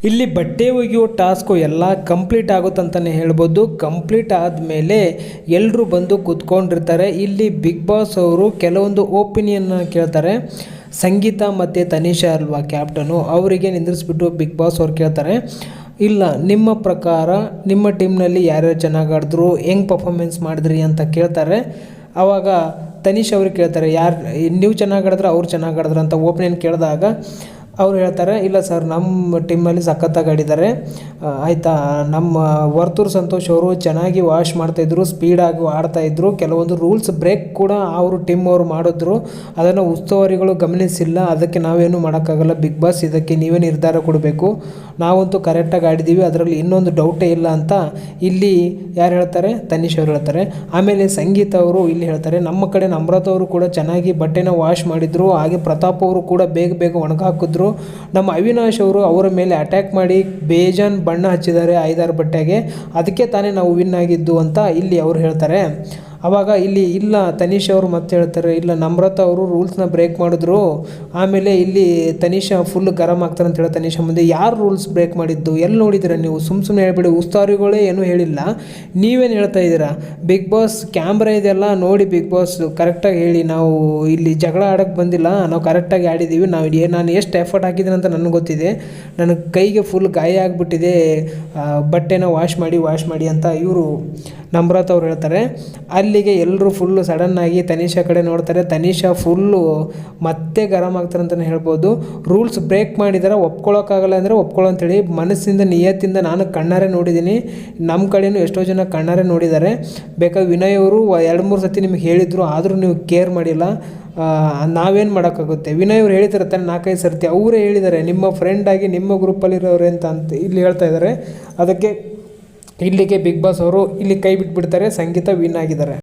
ಇಲ್ಲಿ ಬಟ್ಟೆ ಒಗೆಯೋ ಟಾಸ್ಕು ಎಲ್ಲ ಕಂಪ್ಲೀಟ್ ಆಗುತ್ತಂತಲೇ ಹೇಳ್ಬೋದು. ಕಂಪ್ಲೀಟ್ ಆದಮೇಲೆ ಎಲ್ಲರೂ ಬಂದು ಕೂತ್ಕೊಂಡಿರ್ತಾರೆ. ಇಲ್ಲಿ ಬಿಗ್ ಬಾಸ್ ಅವರು ಕೆಲವೊಂದು ಒಪಿನಿಯನ್ನ ಕೇಳ್ತಾರೆ. ಸಂಗೀತ ಮತ್ತು ತನಿಷಾ ಅಲ್ವಾ ಕ್ಯಾಪ್ಟನು, ಅವರಿಗೆ ನಿಂದಿರಿಸ್ಬಿಟ್ಟು ಬಿಗ್ ಬಾಸ್ ಅವ್ರು ಕೇಳ್ತಾರೆ, ಇಲ್ಲ ನಿಮ್ಮ ಪ್ರಕಾರ ನಿಮ್ಮ ಟೀಮ್ನಲ್ಲಿ ಯಾರ್ಯಾರು ಚೆನ್ನಾಗಿ ಆಡಿದ್ರು, ಹೆಂಗೆ ಪರ್ಫಾಮೆನ್ಸ್ ಮಾಡಿದ್ರಿ ಅಂತ ಕೇಳ್ತಾರೆ. ಆವಾಗ ತನಿಷ್ ಅವ್ರಿಗೆ ಕೇಳ್ತಾರೆ, ಯಾರು ನೀವು ಚೆನ್ನಾಗಿ ಆಡಿದ್ರೆ ಅವ್ರು ಚೆನ್ನಾಗಿ ಆಡಿದ್ರು ಅಂತ ಒಪಿನಿಯನ್ ಕೇಳಿದಾಗ ಅವ್ರು ಹೇಳ್ತಾರೆ, ಇಲ್ಲ ಸರ್ ನಮ್ಮ ಟೀಮಲ್ಲಿ ಸಖತ್ತಾಗಿ ಆಡಿದ್ದಾರೆ, ಆಯಿತಾ, ನಮ್ಮ ವರ್ತೂರು ಸಂತೋಷ್ ಅವರು ಚೆನ್ನಾಗಿ ವಾಶ್ ಮಾಡ್ತಾಯಿದ್ರು, ಸ್ಪೀಡಾಗಿ ಆಡ್ತಾಯಿದ್ರು, ಕೆಲವೊಂದು ರೂಲ್ಸ್ ಬ್ರೇಕ್ ಕೂಡ ಅವರು ಟೀಮ್ ಅವರು ಮಾಡಿದ್ರು, ಅದನ್ನು ಉಸ್ತುವಾರಿಗಳು ಗಮನಿಸಿಲ್ಲ, ಅದಕ್ಕೆ ನಾವೇನು ಮಾಡೋಕ್ಕಾಗಲ್ಲ ಬಿಗ್ ಬಾಸ್, ಇದಕ್ಕೆ ನೀವೇ ನಿರ್ಧಾರ ಕೊಡಬೇಕು, ನಾವಂತೂ ಕರೆಕ್ಟಾಗಿ ಆಡಿದ್ದೀವಿ, ಅದರಲ್ಲಿ ಇನ್ನೊಂದು ಡೌಟೇ ಇಲ್ಲ ಅಂತ ಇಲ್ಲಿ ಯಾರು ಹೇಳ್ತಾರೆ, ತನಿಷ್ ಅವರು ಹೇಳ್ತಾರೆ. ಆಮೇಲೆ ಸಂಗೀತ ಅವರು ಇಲ್ಲಿ ಹೇಳ್ತಾರೆ, ನಮ್ಮ ಕಡೆ ನಮ್ರತ ಅವರು ಕೂಡ ಚೆನ್ನಾಗಿ ಬಟ್ಟೆನ ವಾಶ್ ಮಾಡಿದರು, ಹಾಗೆ ಪ್ರತಾಪ್ ಅವರು ಕೂಡ ಬೇಗ ಬೇಗ ಒಣಗಾಕಿದ್ರು, ನಮ್ಮ ಅವಿನಾಶ್ ಅವರು ಅವರ ಮೇಲೆ ಅಟ್ಯಾಕ್ ಮಾಡಿ ಬೇಜಾನ್ ಬಣ್ಣ ಹಚ್ಚಿದ್ದಾರೆ 5-6 ಬಟ್ಟೆಗೆ, ಅದಕ್ಕೆ ತಾನೇ ನಾವು ವಿನ್ ಆಗಿದ್ದು ಅಂತ ಇಲ್ಲಿ ಅವರು ಹೇಳ್ತಾರೆ. ಆವಾಗ ಇಲ್ಲಿ ಇಲ್ಲ ತನಿಷ್ ಅವರು ಮತ್ತೆ ಹೇಳ್ತಾರೆ, ಇಲ್ಲ ನಮ್ರತ ಅವರು ರೂಲ್ಸ್ನ ಬ್ರೇಕ್ ಮಾಡಿದ್ರು. ಆಮೇಲೆ ಇಲ್ಲಿ ತನಿಷಾ ಫುಲ್ ಗರಂ ಆಗ್ತಾರೆ ಅಂತ ಹೇಳಿ ತನಿಷಾ ಮುಂದೆ, ಯಾರು ರೂಲ್ಸ್ ಬ್ರೇಕ್ ಮಾಡಿದ್ದು, ಎಲ್ಲಿ ನೋಡಿದ್ದೀರಾ ನೀವು, ಸುಮ್ಮನೆ ಹೇಳ್ಬೇಡಿ, ಉಸ್ತುವಾರಿಗಳೇ ಏನೂ ಹೇಳಿಲ್ಲ, ನೀವೇನು ಹೇಳ್ತಾ ಇದ್ದೀರಾ, ಬಿಗ್ ಬಾಸ್ ಕ್ಯಾಮ್ರಾ ಇದೆಲ್ಲ ನೋಡಿ ಬಿಗ್ ಬಾಸ್ ಕರೆಕ್ಟಾಗಿ ಹೇಳಿ, ನಾವು ಇಲ್ಲಿ ಜಗಳ ಆಡೋಕ್ಕೆ ಬಂದಿಲ್ಲ, ನಾವು ಕರೆಕ್ಟಾಗಿ ಆಡಿದ್ದೀವಿ, ನಾನು ಎಷ್ಟು ಎಫರ್ಟ್ ಹಾಕಿದ್ದೀನಿ ಅಂತ ನನಗೆ ಗೊತ್ತಿದೆ, ನನಗೆ ಕೈಗೆ ಫುಲ್ ಗಾಯ ಆಗಿಬಿಟ್ಟಿದೆ, ಬಟ್ಟೆನ ವಾಶ್ ಮಾಡಿ ಅಂತ ಇವರು ನಮ್ರತ ಅವ್ರು ಹೇಳ್ತಾರೆ. ಅಲ್ಲಿಗೆ ಎಲ್ಲರೂ ಫುಲ್ಲು ಸಡನ್ನಾಗಿ ತನಿಷಾ ಕಡೆ ನೋಡ್ತಾರೆ. ತನಿಷಾ ಫುಲ್ಲು ಮತ್ತೆ ಗರಂ ಆಗ್ತಾರೆ ಅಂತಲೇ ಹೇಳ್ಬೋದು. ರೂಲ್ಸ್ ಬ್ರೇಕ್ ಮಾಡಿದಾರೆ, ಒಪ್ಕೊಳ್ಳೋಕ್ಕಾಗಲ್ಲ ಅಂದರೆ ಒಪ್ಕೊಳ್ಳೋ ಅಂತೇಳಿ ಮನಸ್ಸಿಂದ ನಿಯತ್ತಿಂದ ನಾನು ಕಣ್ಣಾರೆ ನೋಡಿದ್ದೀನಿ, ನಮ್ಮ ಕಡೆಯೂ ಎಷ್ಟೋ ಜನ ಕಣ್ಣಾರೆ ನೋಡಿದ್ದಾರೆ. ಬೇಕಾದ್ರೆ ವಿನಯ್ ಅವರು 2-3 ಸತಿ ನಿಮಗೆ ಹೇಳಿದರು, ಆದರೂ ನೀವು ಕೇರ್ ಮಾಡಿಲ್ಲ, ನಾವೇನು ಮಾಡೋಕ್ಕಾಗುತ್ತೆ. ವಿನಯ್ ಅವ್ರು ಹೇಳಿದ್ದಾರೆ ತಾನೆ 4-5 ಸರ್ತಿ, ಅವರೇ ಹೇಳಿದ್ದಾರೆ ನಿಮ್ಮ ಫ್ರೆಂಡಾಗಿ ನಿಮ್ಮ ಗ್ರೂಪಲ್ಲಿರೋರೆ ಅಂತ ಇಲ್ಲಿ ಹೇಳ್ತಾ ಇದ್ದಾರೆ. ಅದಕ್ಕೆ ಇಲ್ಲಿಗೆ ಬಿಗ್ ಬಾಸ್ ಅವರು ಇಲ್ಲಿ ಕೈ ಬಿಟ್ಬಿಡ್ತಾರೆ, ಸಂಗೀತ ವಿನ್ ಆಗಿದ್ದಾರೆ.